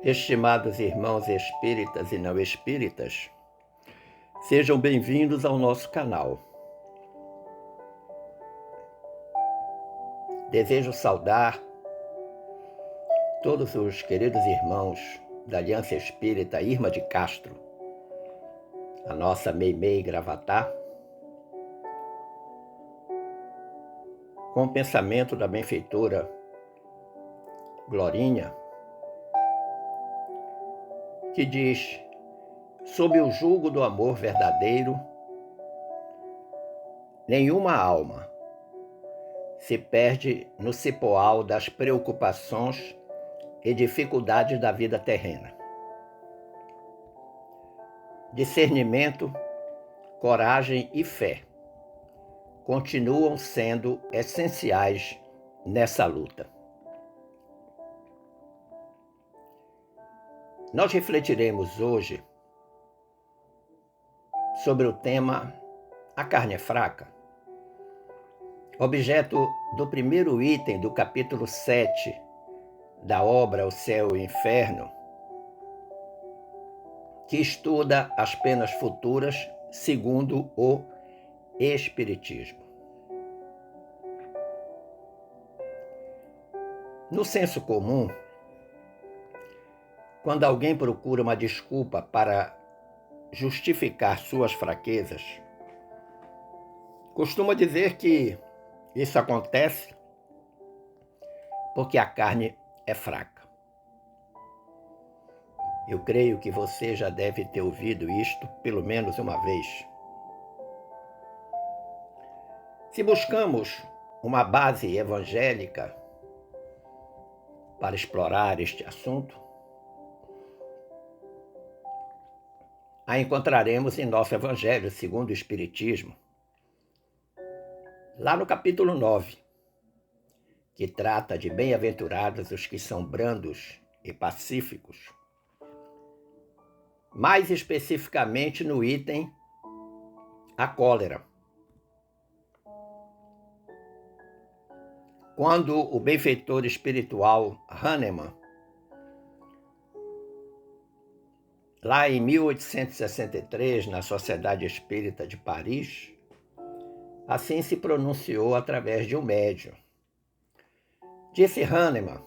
Estimados irmãos espíritas e não espíritas, sejam bem-vindos ao nosso canal. Desejo saudar todos os queridos irmãos da Aliança Espírita Irma de Castro, a nossa Meimei Gravatá, com o pensamento da benfeitora Glorinha, que diz: sob o jugo do amor verdadeiro, nenhuma alma se perde no cipoal das preocupações e dificuldades da vida terrena. Discernimento, coragem e fé continuam sendo essenciais nessa luta. Nós refletiremos hoje sobre o tema A Carne é Fraca, objeto do primeiro item do capítulo 7 da obra O Céu e o Inferno, que estuda as penas futuras segundo o Espiritismo. No senso comum, quando alguém procura uma desculpa para justificar suas fraquezas, costuma dizer que isso acontece porque a carne é fraca. Eu creio que você já deve ter ouvido isto pelo menos uma vez. Se buscamos uma base evangélica para explorar este assunto, a encontraremos em nosso Evangelho segundo o Espiritismo, lá no capítulo 9, que trata de bem-aventurados os que são brandos e pacíficos, mais especificamente no item a cólera. Quando o benfeitor espiritual Hahnemann, lá em 1863, na Sociedade Espírita de Paris, assim se pronunciou através de um médium. Disse Hahnemann: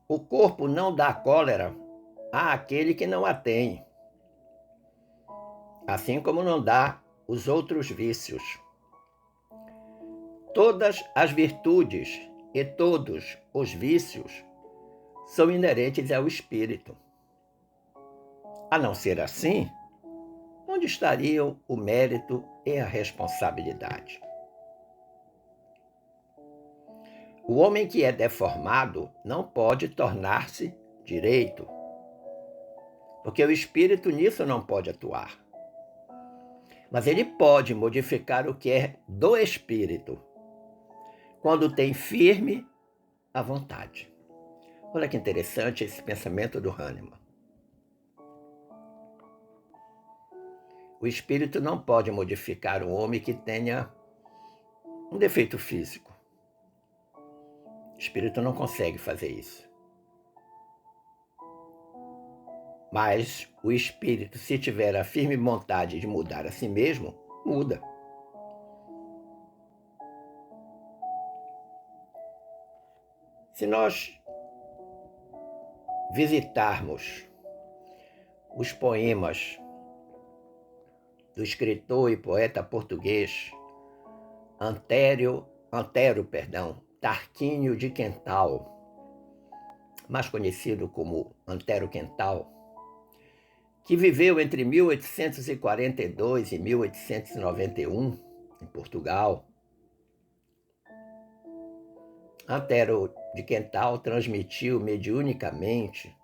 o corpo não dá cólera àquele que não a tem, assim como não dá os outros vícios. Todas as virtudes e todos os vícios são inerentes ao espírito. A não ser assim, onde estariam o mérito e a responsabilidade? O homem que é deformado não pode tornar-se direito, porque o espírito nisso não pode atuar. Mas ele pode modificar o que é do espírito, quando tem firme a vontade. Olha que interessante esse pensamento do Hahnemann. O espírito não pode modificar um homem que tenha um defeito físico. O espírito não consegue fazer isso. Mas o espírito, se tiver a firme vontade de mudar a si mesmo, muda. Se nós visitarmos os poemas do escritor e poeta português Antero Tarquínio de Quental, mais conhecido como Antero Quental, que viveu entre 1842 e 1891 em Portugal. Antero de Quental transmitiu mediunicamente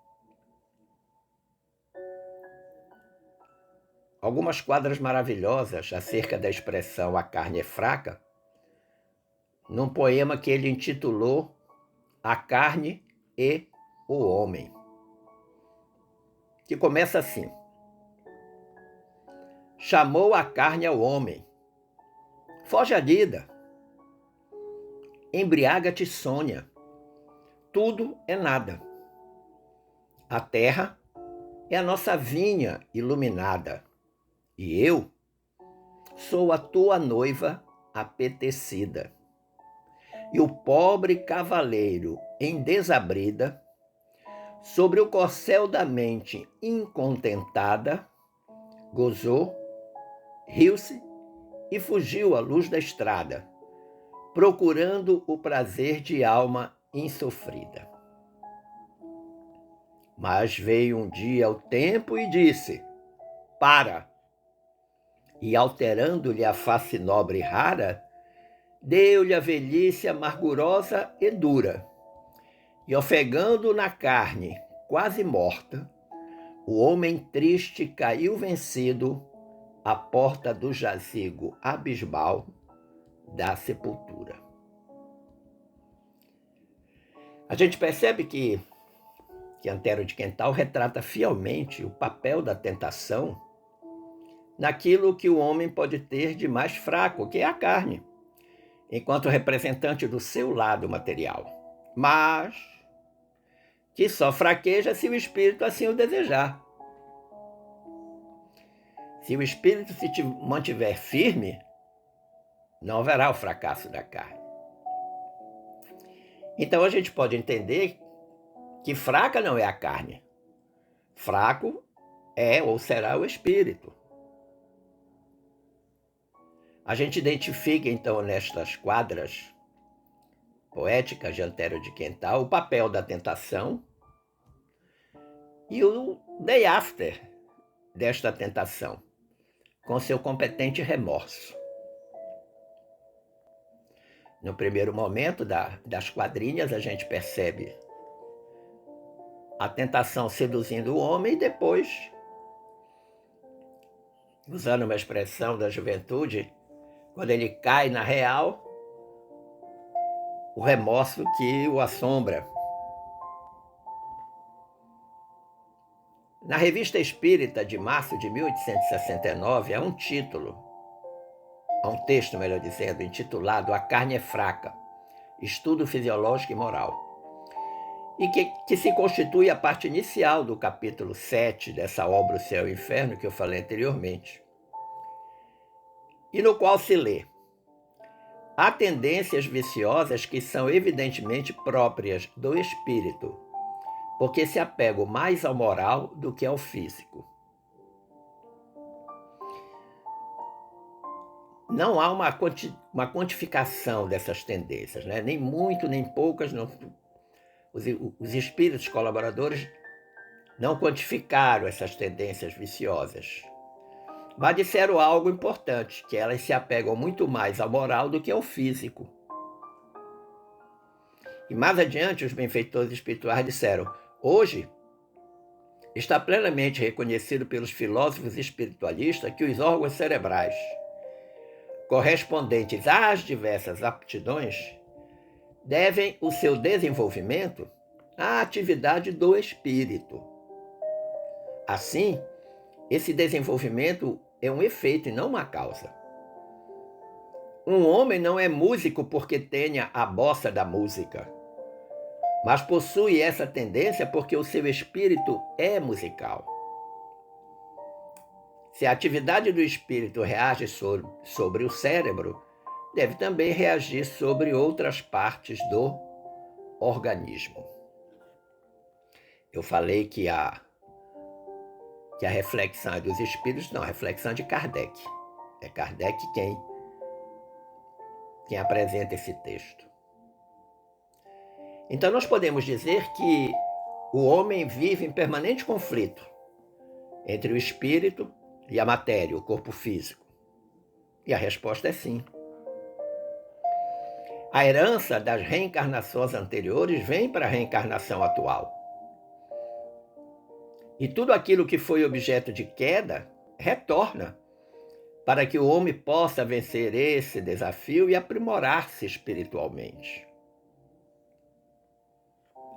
algumas quadras maravilhosas acerca da expressão "a carne é fraca", num poema que ele intitulou A Carne e o Homem, que começa assim: chamou a carne ao homem, foge a lida, embriaga-te, Sônia, tudo é nada. A terra é a nossa vinha iluminada, e eu sou a tua noiva apetecida. E o pobre cavaleiro em desabrida, sobre o corcel da mente incontentada, gozou, riu-se e fugiu à luz da estrada, procurando o prazer de alma insofrida. Mas veio um dia o tempo e disse: para! E alterando-lhe a face nobre e rara, deu-lhe a velhice amargurosa e dura. E ofegando na carne, quase morta, o homem triste caiu vencido à porta do jazigo abismal da sepultura. A gente percebe que Antero de Quental retrata fielmente o papel da tentação naquilo que o homem pode ter de mais fraco, que é a carne, enquanto representante do seu lado material, mas que só fraqueja se o espírito assim o desejar. Se o espírito se mantiver firme, não haverá o fracasso da carne. Então a gente pode entender que fraca não é a carne. Fraco é ou será o espírito. A gente identifica, então, nestas quadras poéticas de Antero de Quental, o papel da tentação e o day after desta tentação, com seu competente remorso. No primeiro momento das quadrinhas, a gente percebe a tentação seduzindo o homem e depois, usando uma expressão da juventude, quando ele cai na real, o remorso que o assombra. Na Revista Espírita de março de 1869, há um texto, melhor dizendo, intitulado A Carne é Fraca, Estudo Fisiológico e Moral, e que se constitui a parte inicial do capítulo 7 dessa obra O Céu e o Inferno, que eu falei anteriormente, e no qual se lê: há tendências viciosas que são evidentemente próprias do espírito, porque se apegam mais ao moral do que ao físico. Não há uma quantificação dessas tendências, né? Nem muito, nem poucas. Não. Os espíritos colaboradores não quantificaram essas tendências viciosas, mas disseram algo importante, que elas se apegam muito mais ao moral do que ao físico. E mais adiante, os benfeitores espirituais disseram: hoje está plenamente reconhecido pelos filósofos espiritualistas que os órgãos cerebrais, correspondentes às diversas aptidões, devem o seu desenvolvimento à atividade do espírito. Assim, esse desenvolvimento é um efeito e não uma causa. Um homem não é músico porque tenha a bossa da música, mas possui essa tendência porque o seu espírito é musical. Se a atividade do espírito reage sobre o cérebro, deve também reagir sobre outras partes do organismo. Eu falei que a reflexão é dos espíritos, não, a reflexão é de Kardec. É Kardec quem apresenta esse texto. Então nós podemos dizer que o homem vive em permanente conflito entre o espírito e a matéria, o corpo físico. E a resposta é sim. A herança das reencarnações anteriores vem para a reencarnação atual. E tudo aquilo que foi objeto de queda retorna para que o homem possa vencer esse desafio e aprimorar-se espiritualmente.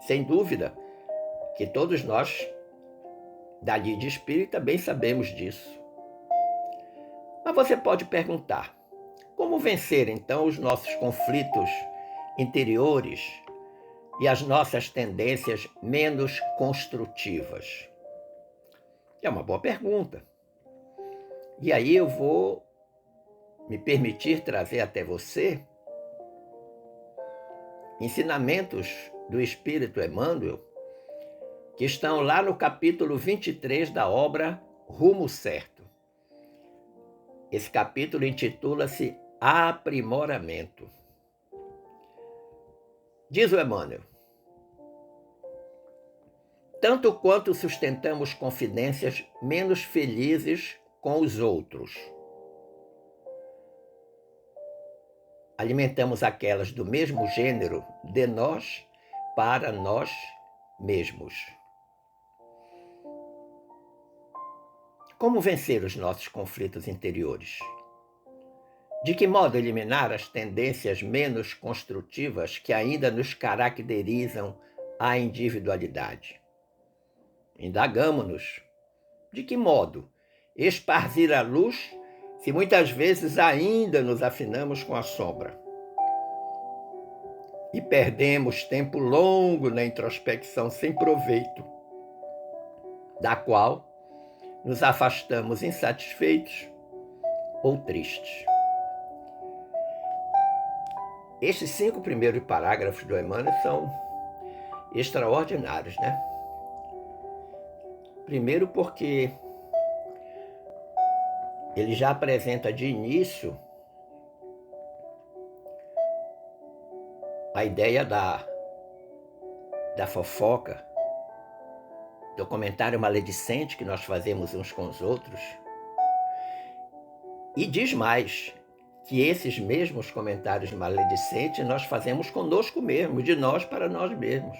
Sem dúvida que todos nós, da lide espírita, bem sabemos disso. Mas você pode perguntar: como vencer então os nossos conflitos interiores e as nossas tendências menos construtivas? É uma boa pergunta. E aí eu vou me permitir trazer até você ensinamentos do Espírito Emmanuel, que estão lá no capítulo 23 da obra Rumo Certo. Esse capítulo intitula-se Aprimoramento. Diz o Emmanuel: tanto quanto sustentamos confidências menos felizes com os outros, alimentamos aquelas do mesmo gênero de nós para nós mesmos. Como vencer os nossos conflitos interiores? De que modo eliminar as tendências menos construtivas que ainda nos caracterizam a individualidade? Indagamo-nos. De que modo esparzir a luz se muitas vezes ainda nos afinamos com a sombra? E perdemos tempo longo na introspecção sem proveito, da qual nos afastamos insatisfeitos ou tristes. Estes 5 primeiros parágrafos do Emmanuel são extraordinários, né? Primeiro porque ele já apresenta de início a ideia da fofoca, do comentário maledicente que nós fazemos uns com os outros. E diz mais, que esses mesmos comentários maledicentes nós fazemos conosco mesmo, de nós para nós mesmos.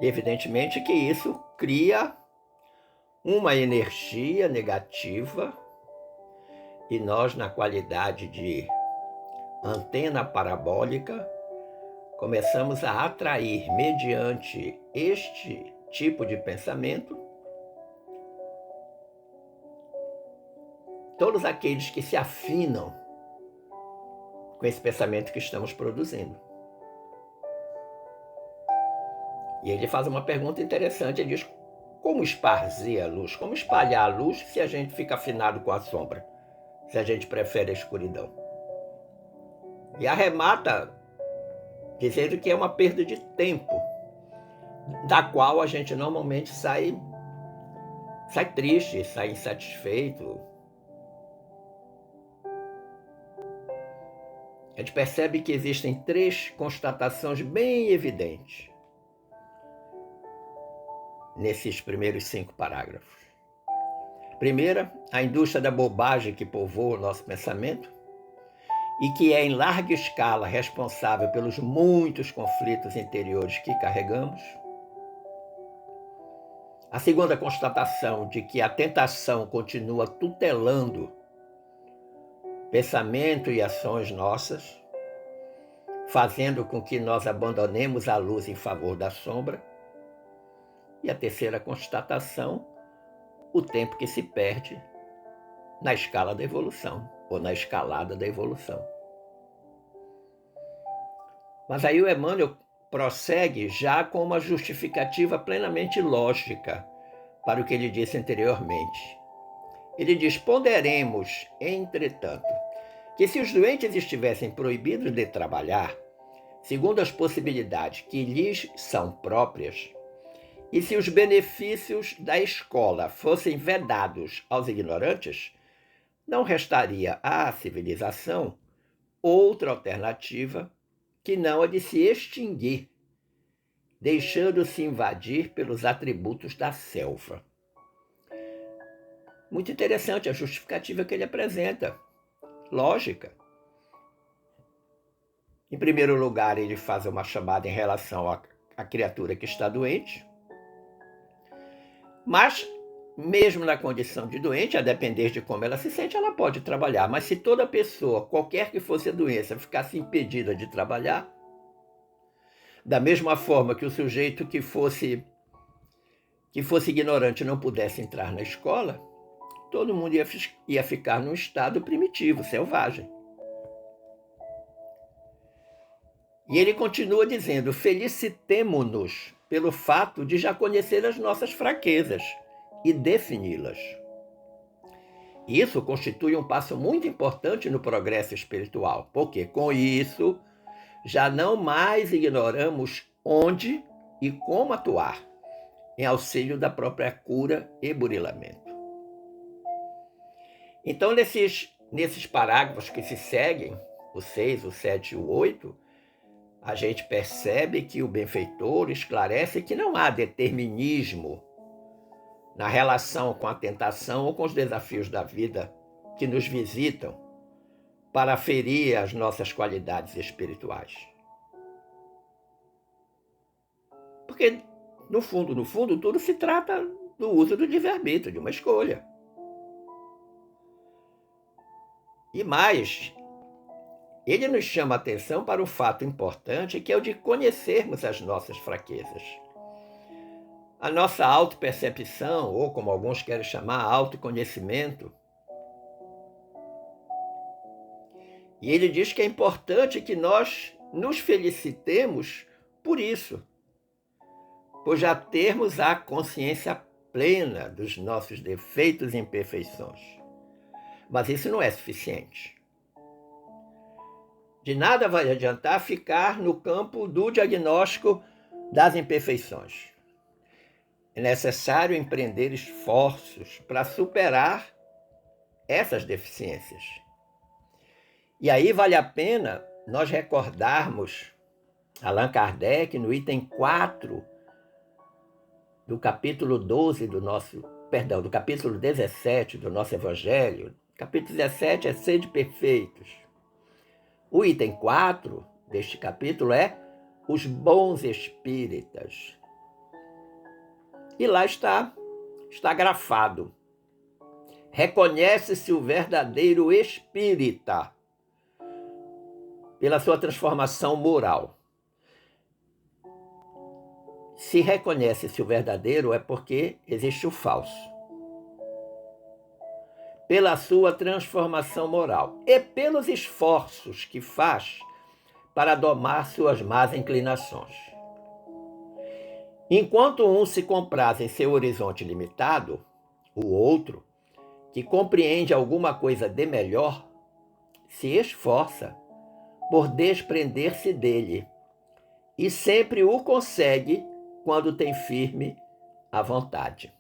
E evidentemente que isso cria uma energia negativa e nós, na qualidade de antena parabólica, começamos a atrair, mediante este tipo de pensamento, todos aqueles que se afinam com esse pensamento que estamos produzindo. E ele faz uma pergunta interessante, ele diz: como esparzir a luz? Como espalhar a luz se a gente fica afinado com a sombra? Se a gente prefere a escuridão? E arremata dizendo que é uma perda de tempo, da qual a gente normalmente sai triste, sai insatisfeito. A gente percebe que existem 3 constatações bem evidentes nesses primeiros 5 parágrafos. Primeira, a indústria da bobagem que povoa o nosso pensamento e que é em larga escala responsável pelos muitos conflitos interiores que carregamos. A segunda constatação de que a tentação continua tutelando pensamento e ações nossas, fazendo com que nós abandonemos a luz em favor da sombra. E a terceira constatação, o tempo que se perde na escala da evolução, ou na escalada da evolução. Mas aí o Emmanuel prossegue já com uma justificativa plenamente lógica para o que ele disse anteriormente. Ele diz: ponderemos, entretanto, que se os doentes estivessem proibidos de trabalhar, segundo as possibilidades que lhes são próprias, e se os benefícios da escola fossem vedados aos ignorantes, não restaria à civilização outra alternativa que não a de se extinguir, deixando-se invadir pelos atributos da selva. Muito interessante a justificativa que ele apresenta. Lógica. Em primeiro lugar, ele faz uma chamada em relação à criatura que está doente. Mas, mesmo na condição de doente, a depender de como ela se sente, ela pode trabalhar. Mas se toda pessoa, qualquer que fosse a doença, ficasse impedida de trabalhar, da mesma forma que o sujeito que fosse ignorante não pudesse entrar na escola, todo mundo ia ficar num estado primitivo, selvagem. E ele continua dizendo: felicitemo-nos pelo fato de já conhecer as nossas fraquezas e defini-las. Isso constitui um passo muito importante no progresso espiritual, porque com isso já não mais ignoramos onde e como atuar em auxílio da própria cura e burilamento. Então, nesses parágrafos que se seguem, o 6, o 7 e o 8, a gente percebe que o benfeitor esclarece que não há determinismo na relação com a tentação ou com os desafios da vida que nos visitam para ferir as nossas qualidades espirituais. Porque, no fundo, tudo se trata do uso do livre-arbítrio, de uma escolha. E mais, ele nos chama a atenção para um fato importante, que é o de conhecermos as nossas fraquezas. A nossa autopercepção, ou como alguns querem chamar, autoconhecimento. E ele diz que é importante que nós nos felicitemos por isso, por já termos a consciência plena dos nossos defeitos e imperfeições. Mas isso não é suficiente. De nada vai adiantar ficar no campo do diagnóstico das imperfeições. É necessário empreender esforços para superar essas deficiências. E aí vale a pena nós recordarmos Allan Kardec no item 4 do capítulo 12 do capítulo 17 do nosso Evangelho. Capítulo 17 é Sede Perfeitos. O item 4 deste capítulo é os bons espíritas. E lá está grafado: reconhece-se o verdadeiro espírita pela sua transformação moral. Se reconhece-se o verdadeiro, é porque existe o falso. Pela sua transformação moral e pelos esforços que faz para domar suas más inclinações. Enquanto um se compraz em seu horizonte limitado, o outro, que compreende alguma coisa de melhor, se esforça por desprender-se dele e sempre o consegue quando tem firme a vontade.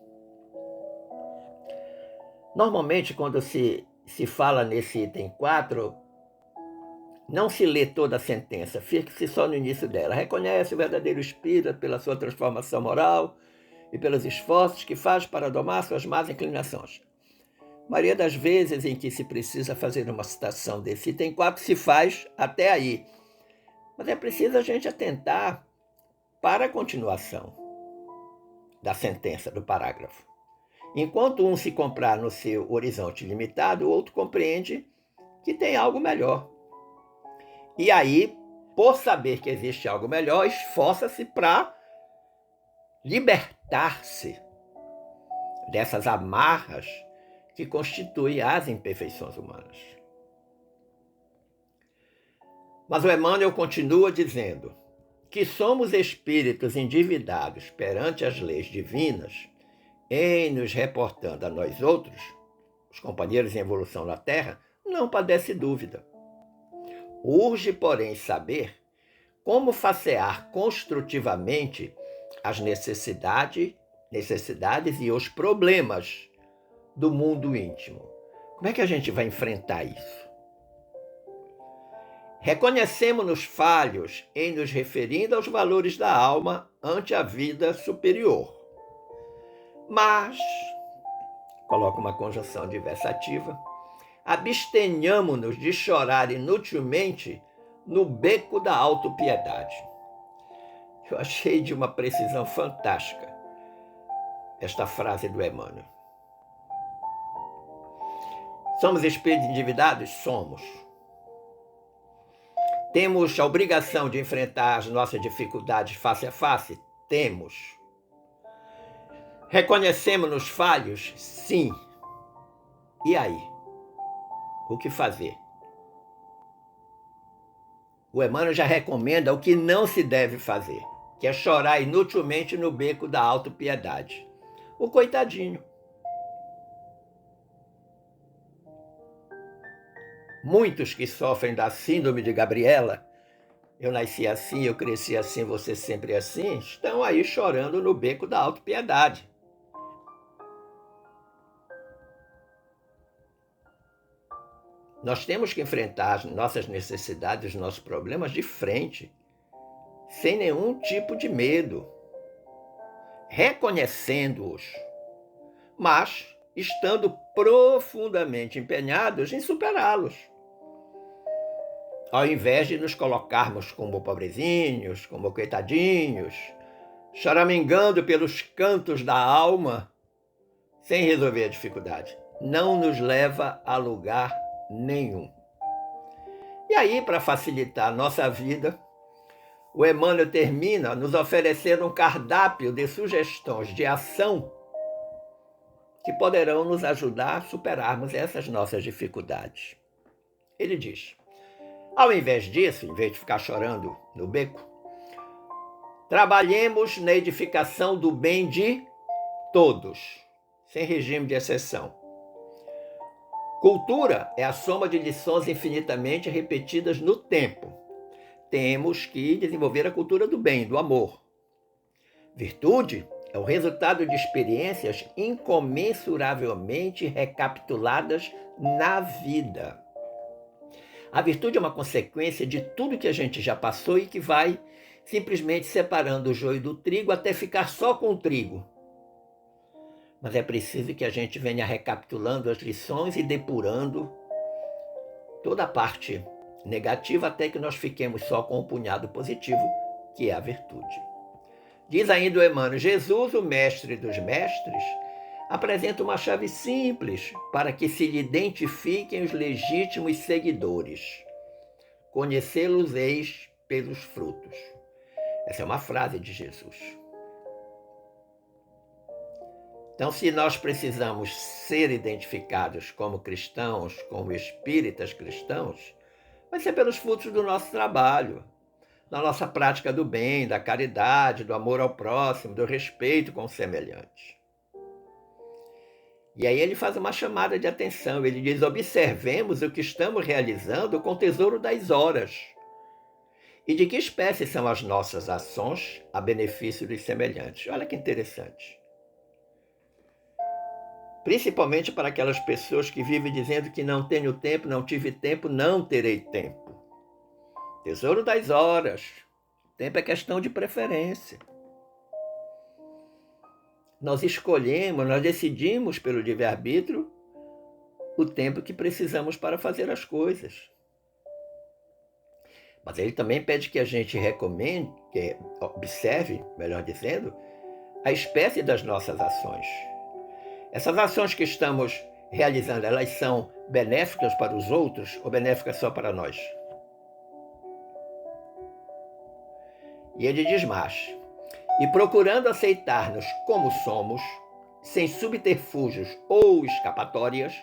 Normalmente, quando se fala nesse item 4, não se lê toda a sentença, fica-se só no início dela. Reconhece o verdadeiro espírito pela sua transformação moral e pelos esforços que faz para domar suas más inclinações. A maioria das vezes em que se precisa fazer uma citação desse item 4 se faz até aí. Mas é preciso a gente atentar para a continuação da sentença, do parágrafo. Enquanto um se comprar no seu horizonte limitado, o outro compreende que tem algo melhor. E aí, por saber que existe algo melhor, esforça-se para libertar-se dessas amarras que constituem as imperfeições humanas. Mas o Emmanuel continua dizendo que somos espíritos endividados perante as leis divinas, em nos reportando a nós outros, os companheiros em evolução na Terra, não padece dúvida. Urge, porém, saber como facear construtivamente as necessidades e os problemas do mundo íntimo. Como é que a gente vai enfrentar isso? Reconhecemos-nos falhos em nos referindo aos valores da alma ante a vida superior. Mas, coloca uma conjunção diversativa, abstenhamo-nos de chorar inutilmente no beco da autopiedade. Eu achei de uma precisão fantástica esta frase do Emmanuel. Somos espíritos endividados? Somos. Temos a obrigação de enfrentar as nossas dificuldades face a face? Temos. Reconhecemos-nos falhos? Sim. E aí? O que fazer? o Emmanuel já recomenda o que não se deve fazer, que é chorar inutilmente no beco da autopiedade. O coitadinho. Muitos que sofrem da síndrome de Gabriela, eu nasci assim, eu cresci assim, você sempre assim, estão aí chorando no beco da autopiedade. Nós temos que enfrentar as nossas necessidades, os nossos problemas de frente, sem nenhum tipo de medo, reconhecendo-os, mas estando profundamente empenhados em superá-los. Ao invés de nos colocarmos como pobrezinhos, como coitadinhos, choramingando pelos cantos da alma, sem resolver a dificuldade, não nos leva a lugar nenhum. E aí, para facilitar a nossa vida, o Emmanuel termina nos oferecendo um cardápio de sugestões de ação que poderão nos ajudar a superarmos essas nossas dificuldades. Ele diz: ao invés disso, em vez de ficar chorando no beco, trabalhemos na edificação do bem de todos, sem regime de exceção. Cultura é a soma de lições infinitamente repetidas no tempo. Temos que desenvolver a cultura do bem, do amor. Virtude é o resultado de experiências incomensuravelmente recapituladas na vida. A virtude é uma consequência de tudo que a gente já passou e que vai simplesmente separando o joio do trigo até ficar só com o trigo. Mas é preciso que a gente venha recapitulando as lições e depurando toda a parte negativa até que nós fiquemos só com o punhado positivo, que é a virtude. Diz ainda o Emmanuel: Jesus, o mestre dos mestres, apresenta uma chave simples para que se lhe identifiquem os legítimos seguidores. Conhecê-los-eis pelos frutos. Essa é uma frase de Jesus. Então, se nós precisamos ser identificados como cristãos, como espíritas cristãos, vai ser pelos frutos do nosso trabalho, da nossa prática do bem, da caridade, do amor ao próximo, do respeito com o semelhante. E aí ele faz uma chamada de atenção, ele diz: observemos o que estamos realizando com o tesouro das horas. E de que espécie são as nossas ações a benefício dos semelhantes? Olha que interessante. Principalmente para aquelas pessoas que vivem dizendo que não tenho tempo, não tive tempo, não terei tempo. Tesouro das horas. Tempo é questão de preferência. Nós escolhemos, nós decidimos pelo livre-arbítrio o tempo que precisamos para fazer as coisas. Mas ele também pede que a gente recomende, que observe, melhor dizendo, a espécie das nossas ações. Essas ações que estamos realizando, elas são benéficas para os outros ou benéficas só para nós? E ele diz mais: e procurando aceitar-nos como somos, sem subterfúgios ou escapatórias,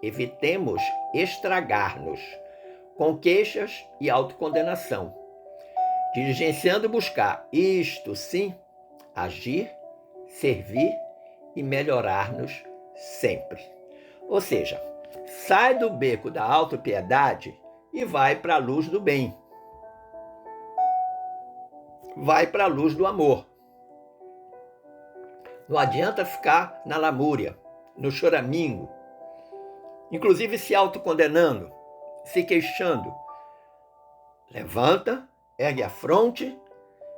evitemos estragar-nos com queixas e autocondenação, diligenciando buscar, isto sim, agir, servir e melhorar-nos sempre. Ou seja, sai do beco da autopiedade e vai para a luz do bem. Vai para a luz do amor. Não adianta ficar na lamúria, no choramingo, inclusive se autocondenando, se queixando. Levanta, ergue a fronte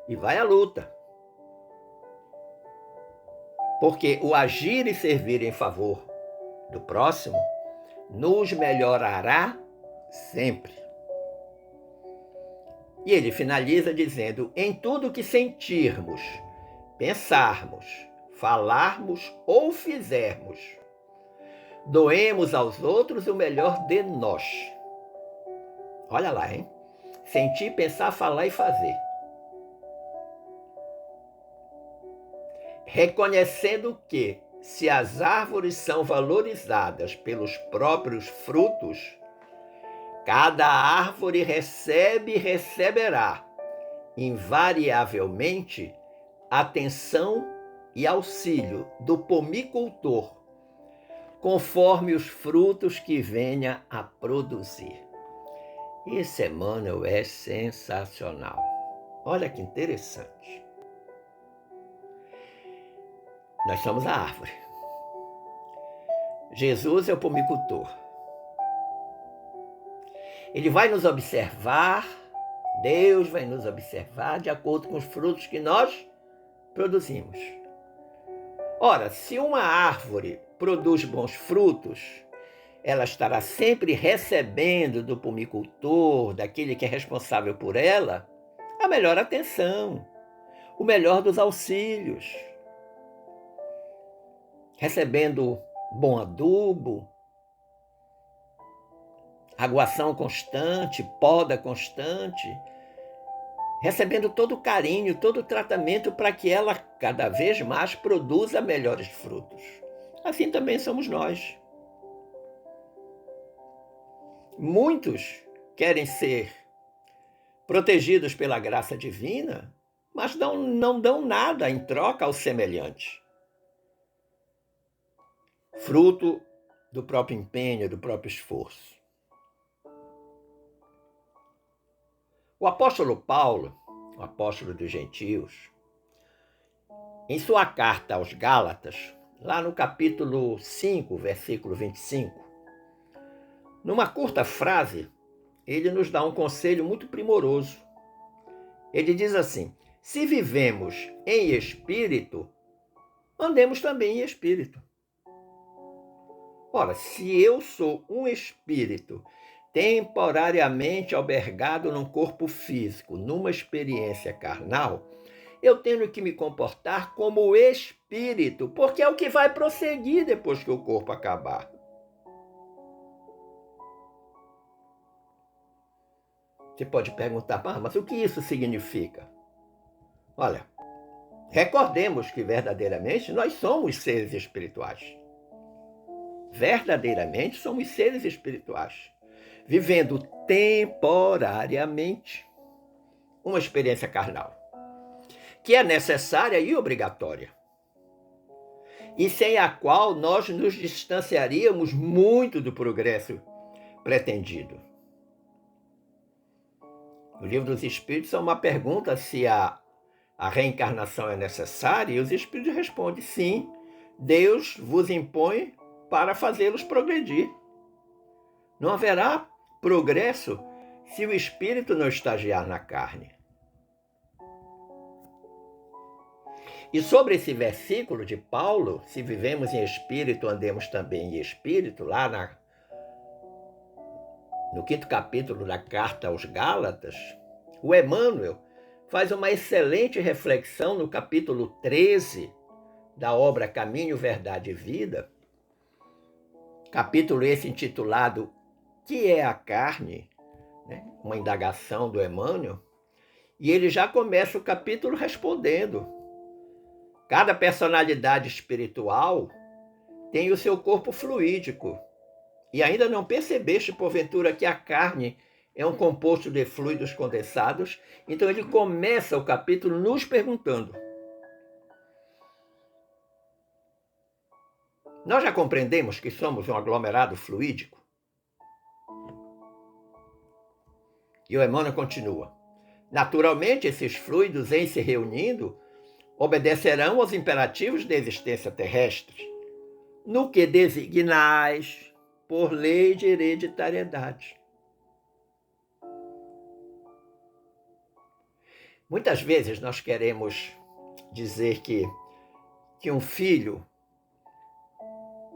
e vai à luta. Porque o agir e servir em favor do próximo nos melhorará sempre. E ele finaliza dizendo: em tudo que sentirmos, pensarmos, falarmos ou fizermos, doemos aos outros o melhor de nós. Olha lá, hein? Sentir, pensar, falar e fazer. Reconhecendo que, se as árvores são valorizadas pelos próprios frutos, Cada árvore recebe e receberá, invariavelmente, atenção e auxílio do pomicultor, conforme os frutos que venha a produzir. Esse Emmanuel é sensacional. Olha que interessante. Nós somos a árvore. Jesus é o pomicultor. Ele vai nos observar, Deus vai nos observar de acordo com os frutos que nós produzimos. Ora, se uma árvore produz bons frutos, ela estará sempre recebendo do pomicultor, daquele que é responsável por ela, a melhor atenção, o melhor dos auxílios, recebendo bom adubo, aguação constante, poda constante, recebendo todo o carinho, todo o tratamento para que ela cada vez mais produza melhores frutos. Assim também somos nós. Muitos querem ser protegidos pela graça divina, mas não dão nada em troca ao semelhante. Fruto do próprio empenho, do próprio esforço. O apóstolo Paulo, o apóstolo dos gentios, em sua carta aos Gálatas, lá no capítulo 5, versículo 25, numa curta frase, ele nos dá um conselho muito primoroso. Ele diz assim: se vivemos em espírito, andemos também em espírito. Ora, se eu sou um espírito temporariamente albergado num corpo físico, numa experiência carnal, eu tenho que me comportar como espírito, porque é o que vai prosseguir depois que o corpo acabar. Você pode perguntar, mas o que isso significa? Olha, recordemos que verdadeiramente nós somos seres espirituais. Verdadeiramente somos seres espirituais, vivendo temporariamente uma experiência carnal, que é necessária e obrigatória, e sem a qual nós nos distanciaríamos muito do progresso pretendido. O Livro dos Espíritos é uma pergunta se a reencarnação é necessária, e os Espíritos respondem: sim, Deus vos impõe para fazê-los progredir. Não haverá progresso se o espírito não estagiar na carne. E sobre esse versículo de Paulo, se vivemos em espírito, andemos também em espírito, lá no 5º capítulo da carta aos Gálatas, o Emmanuel faz uma excelente reflexão no capítulo 13 da obra Caminho, Verdade e Vida, capítulo esse intitulado Que é a Carne? Uma indagação do Emmanuel, e ele já começa o capítulo respondendo: cada personalidade espiritual tem o seu corpo fluídico, e ainda não percebeste, porventura, que a carne é um composto de fluidos condensados? Então ele começa o capítulo nos perguntando. Nós já compreendemos que somos um aglomerado fluídico? E o Emmanuel continua: naturalmente, esses fluidos, em se reunindo, obedecerão aos imperativos da existência terrestre, no que designais por lei de hereditariedade. Muitas vezes nós queremos dizer que um filho,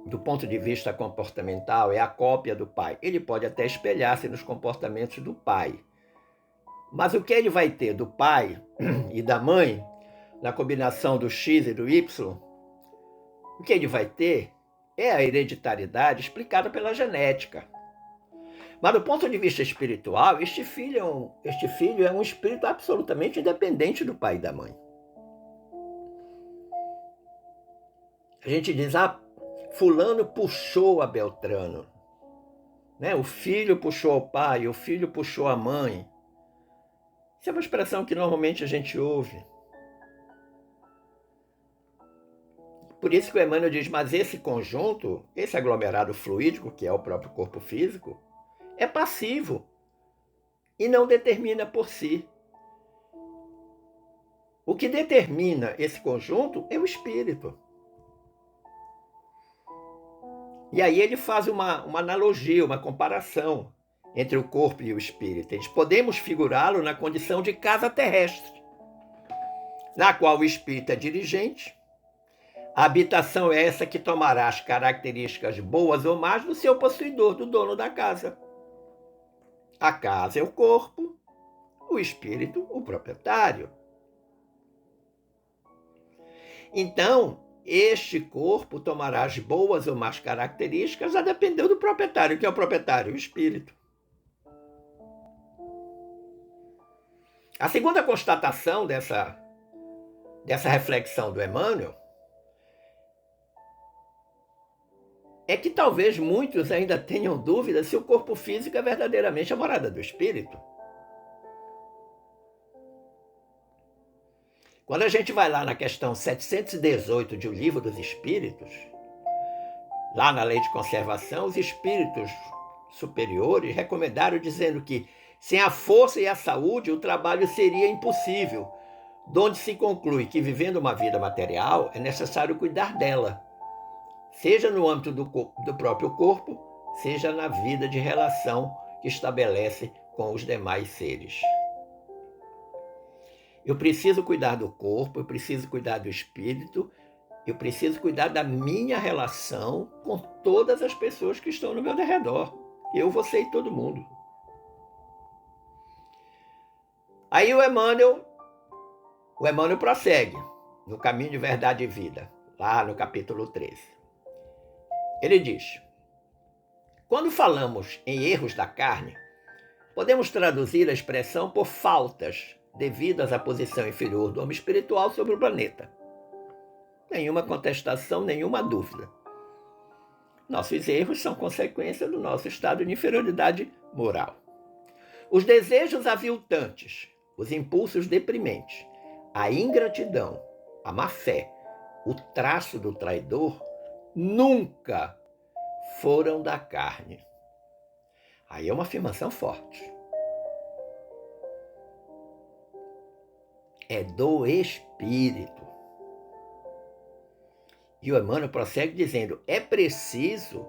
do ponto de vista comportamental, é a cópia do pai. Ele pode até espelhar-se nos comportamentos do pai. Mas o que ele vai ter do pai e da mãe, na combinação do X e do Y, o que ele vai ter é a hereditariedade explicada pela genética. Mas do ponto de vista espiritual, este filho é um espírito absolutamente independente do pai e da mãe. A gente diz: fulano puxou a Beltrano. né? O filho puxou o pai, o filho puxou a mãe. Isso é uma expressão que normalmente a gente ouve. Por isso que o Emmanuel diz, mas esse conjunto, esse aglomerado fluídico, que é o próprio corpo físico, é passivo e não determina por si. O que determina esse conjunto é o espírito. E aí ele faz uma analogia, uma comparação entre o corpo e o espírito. Eles podemos figurá-lo na condição de casa terrestre, na qual o espírito é dirigente. A habitação é essa que tomará as características boas ou más do seu possuidor, do dono da casa. A casa é o corpo, o espírito, o proprietário. Então, este corpo tomará as boas ou más características a depender do proprietário. Quem é o proprietário? O espírito. A segunda constatação dessa reflexão do Emmanuel é que talvez muitos ainda tenham dúvida se o corpo físico é verdadeiramente a morada do espírito. Quando a gente vai lá na questão 718 de O Livro dos Espíritos, lá na Lei de Conservação, os espíritos superiores recomendaram dizendo que sem a força e a saúde o trabalho seria impossível, donde se conclui que vivendo uma vida material é necessário cuidar dela, seja no âmbito do próprio corpo, seja na vida de relação que estabelece com os demais seres. Eu preciso cuidar do corpo, eu preciso cuidar do espírito, eu preciso cuidar da minha relação com todas as pessoas que estão no meu derredor. Eu, você e todo mundo. Aí o Emmanuel prossegue no Caminho de Verdade e Vida, lá no capítulo 13. Ele diz: quando falamos em erros da carne, podemos traduzir a expressão por faltas devidas à posição inferior do homem espiritual sobre o planeta. Nenhuma contestação, nenhuma dúvida. Nossos erros são consequência do nosso estado de inferioridade moral. Os desejos aviltantes, os impulsos deprimentes, a ingratidão, a má-fé, o traço do traidor, nunca foram da carne. Aí é uma afirmação forte. É do espírito. E o Emmanuel prossegue dizendo, é preciso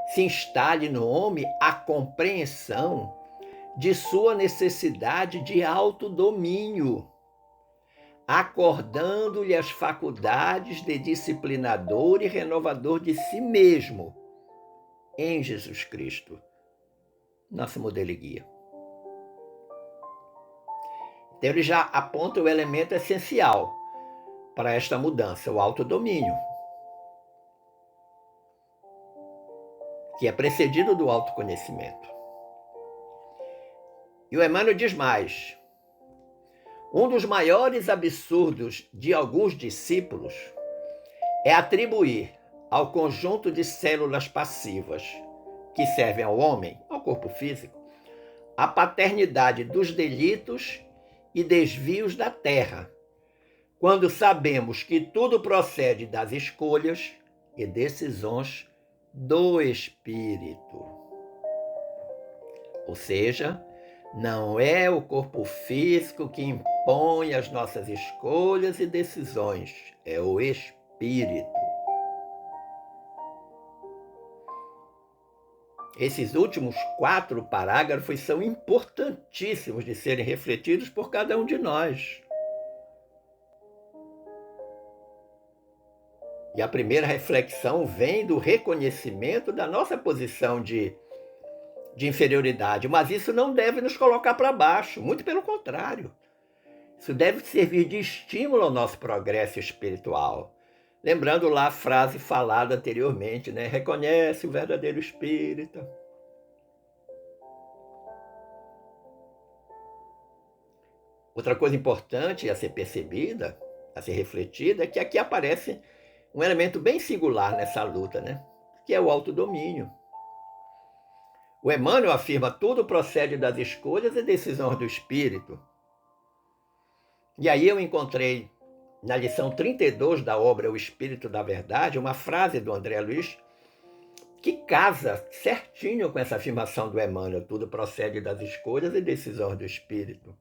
se instale no homem a compreensão de sua necessidade de autodomínio, acordando-lhe as faculdades de disciplinador e renovador de si mesmo em Jesus Cristo, nosso modelo e guia. Então ele já aponta o elemento essencial para esta mudança, o autodomínio, que é precedido do autoconhecimento. E o Emmanuel diz mais: um dos maiores absurdos de alguns discípulos é atribuir ao conjunto de células passivas que servem ao homem, ao corpo físico, a paternidade dos delitos e desvios da terra, quando sabemos que tudo procede das escolhas e decisões do espírito. Ou seja, não é o corpo físico que impõe as nossas escolhas e decisões, é o espírito. Esses últimos 4 parágrafos são importantíssimos de serem refletidos por cada um de nós. E a primeira reflexão vem do reconhecimento da nossa posição de inferioridade, mas isso não deve nos colocar para baixo, muito pelo contrário. Isso deve servir de estímulo ao nosso progresso espiritual. Lembrando lá a frase falada anteriormente, né? Reconhece o verdadeiro espírito. Outra coisa importante a ser percebida, a ser refletida, é que aqui aparece um elemento bem singular nessa luta, né? Que é o autodomínio. O Emmanuel afirma: tudo procede das escolhas e decisões do espírito. E aí eu encontrei, na lição 32 da obra O Espírito da Verdade, uma frase do André Luiz que casa certinho com essa afirmação do Emmanuel: tudo procede das escolhas e decisões do espírito.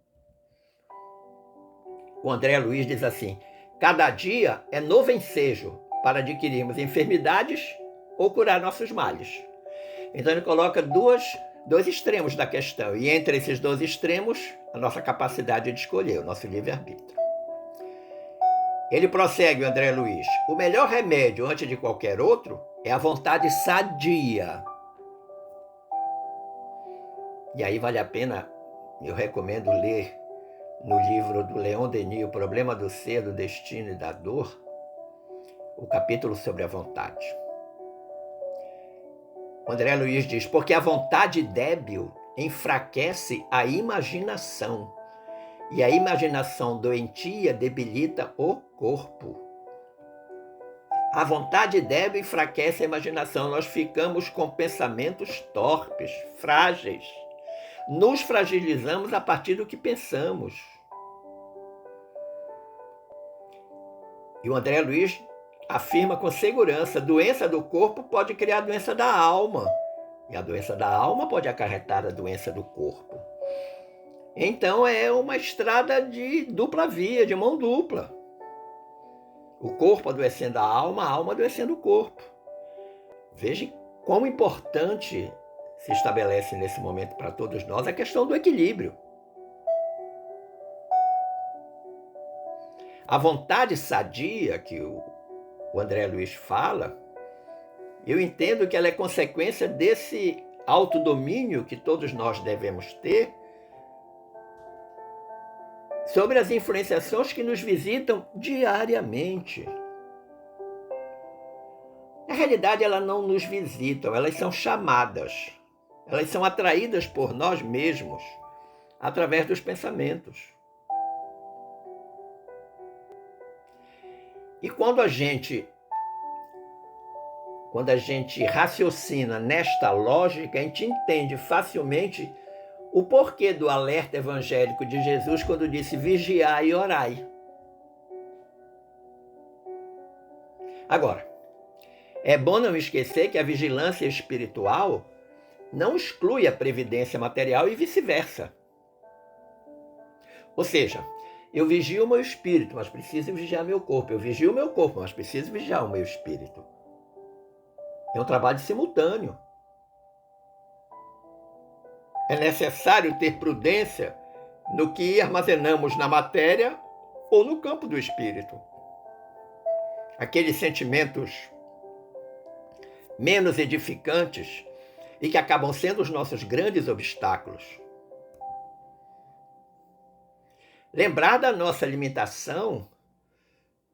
O André Luiz diz assim: cada dia é novo ensejo para adquirirmos enfermidades ou curar nossos males. Então ele coloca dois extremos da questão, e entre esses dois extremos, a nossa capacidade de escolher, o nosso livre-arbítrio. Ele prossegue, o André Luiz: o melhor remédio antes de qualquer outro é a vontade sadia. E aí vale a pena, eu recomendo ler no livro do Leon Denis, O Problema do Ser, do Destino e da Dor, o capítulo sobre a vontade. O André Luiz diz: porque a vontade débil enfraquece a imaginação, e a imaginação doentia debilita o corpo. A vontade débil enfraquece a imaginação. Nós ficamos com pensamentos torpes, frágeis. Nos fragilizamos a partir do que pensamos. E o André Luiz afirma com segurança: doença do corpo pode criar doença da alma. E a doença da alma pode acarretar a doença do corpo. Então é uma estrada de dupla via, de mão dupla. O corpo adoecendo a alma adoecendo o corpo. Veja quão importante se estabelece nesse momento para todos nós a questão do equilíbrio. A vontade sadia que o André Luiz fala, eu entendo que ela é consequência desse autodomínio que todos nós devemos ter sobre as influenciações que nos visitam diariamente. Na realidade, elas não nos visitam, elas são chamadas. Elas são atraídas por nós mesmos através dos pensamentos. E quando a gente raciocina nesta lógica, a gente entende facilmente o porquê do alerta evangélico de Jesus quando disse: vigiai e orai. Agora, é bom não esquecer que a vigilância espiritual não exclui a previdência material e vice-versa. Ou seja, eu vigio o meu espírito, mas preciso vigiar meu corpo. Eu vigio o meu corpo, mas preciso vigiar o meu espírito. É um trabalho simultâneo. É necessário ter prudência no que armazenamos na matéria ou no campo do espírito. Aqueles sentimentos menos edificantes e que acabam sendo os nossos grandes obstáculos. Lembrar da nossa limitação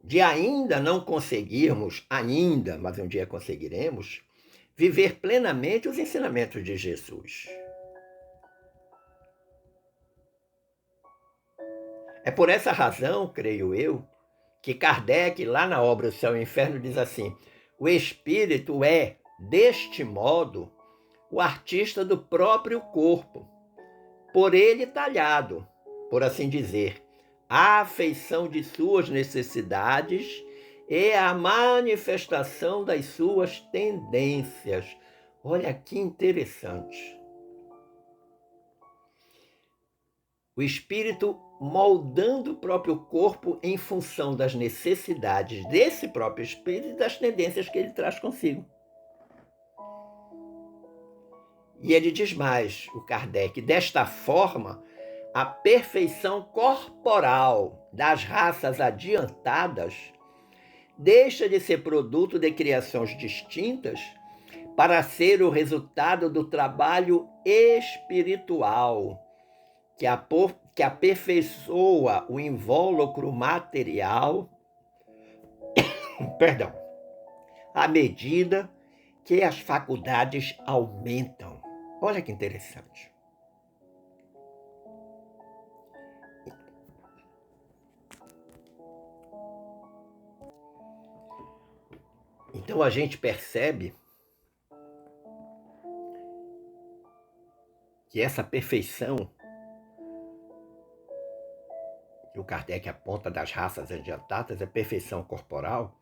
de ainda não conseguirmos, mas um dia conseguiremos, viver plenamente os ensinamentos de Jesus. É por essa razão, creio eu, que Kardec, lá na obra O Céu e o Inferno, diz assim: o espírito é, deste modo, o artista do próprio corpo, por ele talhado, por assim dizer, a afeição de suas necessidades e a manifestação das suas tendências. Olha que interessante. O espírito moldando o próprio corpo em função das necessidades desse próprio espírito e das tendências que ele traz consigo. E ele diz mais, o Kardec: desta forma, a perfeição corporal das raças adiantadas deixa de ser produto de criações distintas para ser o resultado do trabalho espiritual que aperfeiçoa o invólucro material, à medida que as faculdades aumentam. Olha que interessante. Então a gente percebe que essa perfeição que o Kardec aponta das raças adiantadas, a perfeição corporal,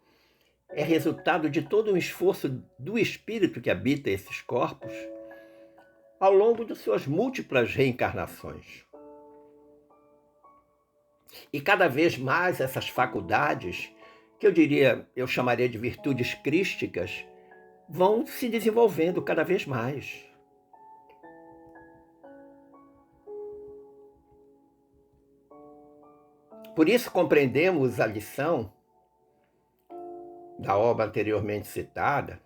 é resultado de todo um esforço do espírito que habita esses corpos ao longo de suas múltiplas reencarnações. E cada vez mais essas faculdades, que eu chamaria de virtudes crísticas, vão se desenvolvendo cada vez mais. Por isso compreendemos a lição da obra anteriormente citada,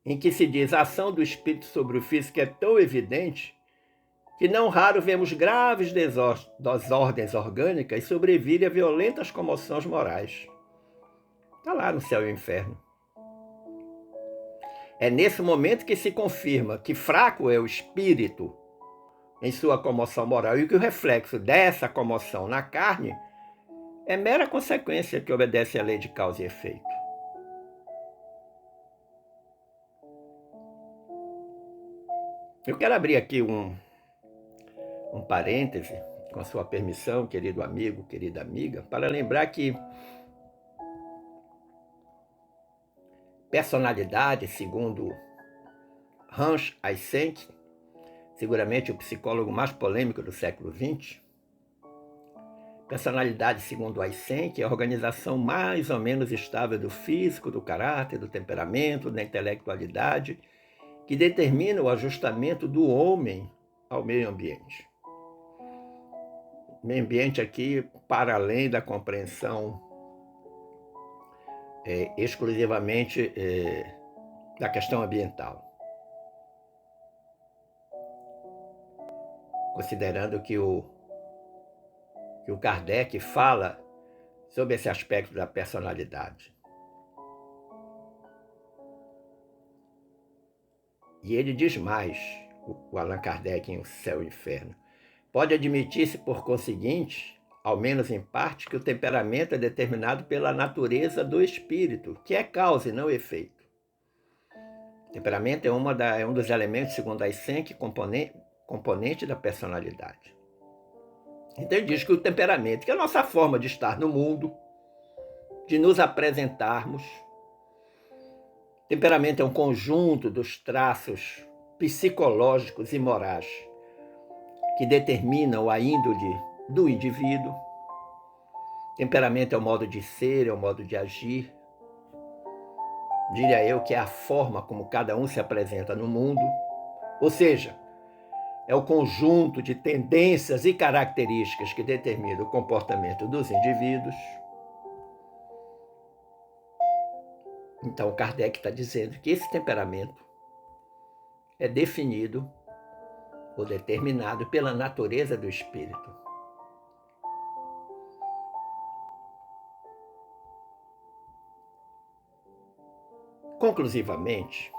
em que se diz: a ação do espírito sobre o físico é tão evidente que não raro vemos graves desordens orgânicas sobrevirem a violentas comoções morais. Está lá no Céu e o Inferno. É nesse momento que se confirma que fraco é o espírito em sua comoção moral e que o reflexo dessa comoção na carne é mera consequência que obedece à lei de causa e efeito. Eu quero abrir aqui um parêntese, com a sua permissão, querido amigo, querida amiga, para lembrar que personalidade, segundo Hans Eysenck, seguramente o psicólogo mais polêmico do século XX, personalidade, segundo Eysenck, é a organização mais ou menos estável do físico, do caráter, do temperamento, da intelectualidade, que determina o ajustamento do homem ao meio ambiente. Meio ambiente aqui, para além da compreensão exclusivamente da questão ambiental. Considerando que o Kardec fala sobre esse aspecto da personalidade. E ele diz mais, o Allan Kardec em O Céu e o Inferno. Pode admitir-se, por conseguinte, ao menos em parte, que o temperamento é determinado pela natureza do espírito, que é causa e não efeito. O temperamento é um dos elementos, segundo Eysenck, componente da personalidade. Então ele diz que o temperamento, que é a nossa forma de estar no mundo, de nos apresentarmos, temperamento é um conjunto dos traços psicológicos e morais que determinam a índole do indivíduo. Temperamento é o modo de ser, é o modo de agir. Diria eu que é a forma como cada um se apresenta no mundo. Ou seja, é o conjunto de tendências e características que determina o comportamento dos indivíduos. Então, Kardec está dizendo que esse temperamento é definido ou determinado pela natureza do espírito. Conclusivamente,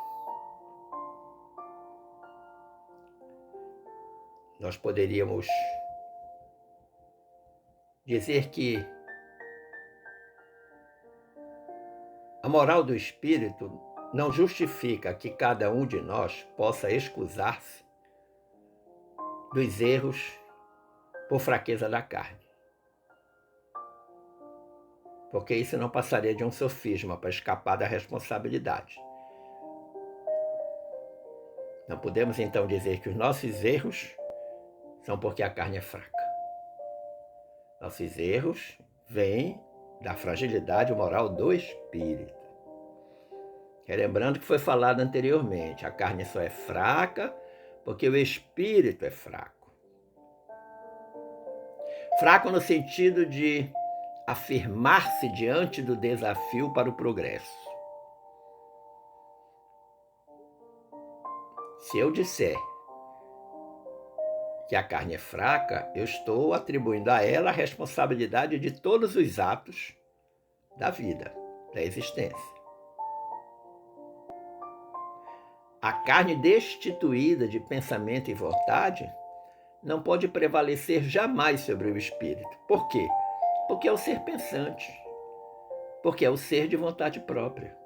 nós poderíamos dizer que a moral do espírito não justifica que cada um de nós possa excusar-se dos erros por fraqueza da carne. Porque isso não passaria de um sofisma para escapar da responsabilidade. Não podemos então dizer que os nossos erros são porque a carne é fraca. Nossos erros vêm da fragilidade moral do espírito. Lembrando que foi falado anteriormente, a carne só é fraca porque o espírito é fraco. Fraco no sentido de afirmar-se diante do desafio para o progresso. Se eu disser que a carne é fraca, eu estou atribuindo a ela a responsabilidade de todos os atos da vida, da existência. A carne destituída de pensamento e vontade não pode prevalecer jamais sobre o espírito. Por quê? Porque é o ser pensante, porque é o ser de vontade própria.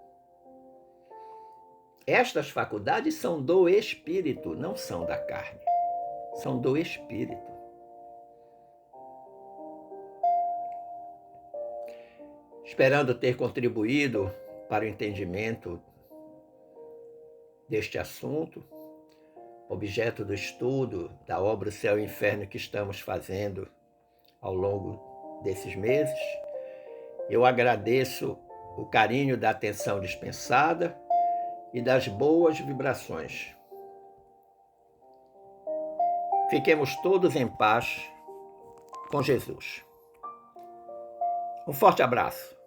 Estas faculdades são do espírito, não são da carne. São do espírito. Esperando ter contribuído para o entendimento deste assunto, objeto do estudo da obra O Céu e o Inferno que estamos fazendo ao longo desses meses, eu agradeço o carinho da atenção dispensada e das boas vibrações. Fiquemos todos em paz com Jesus. Um forte abraço.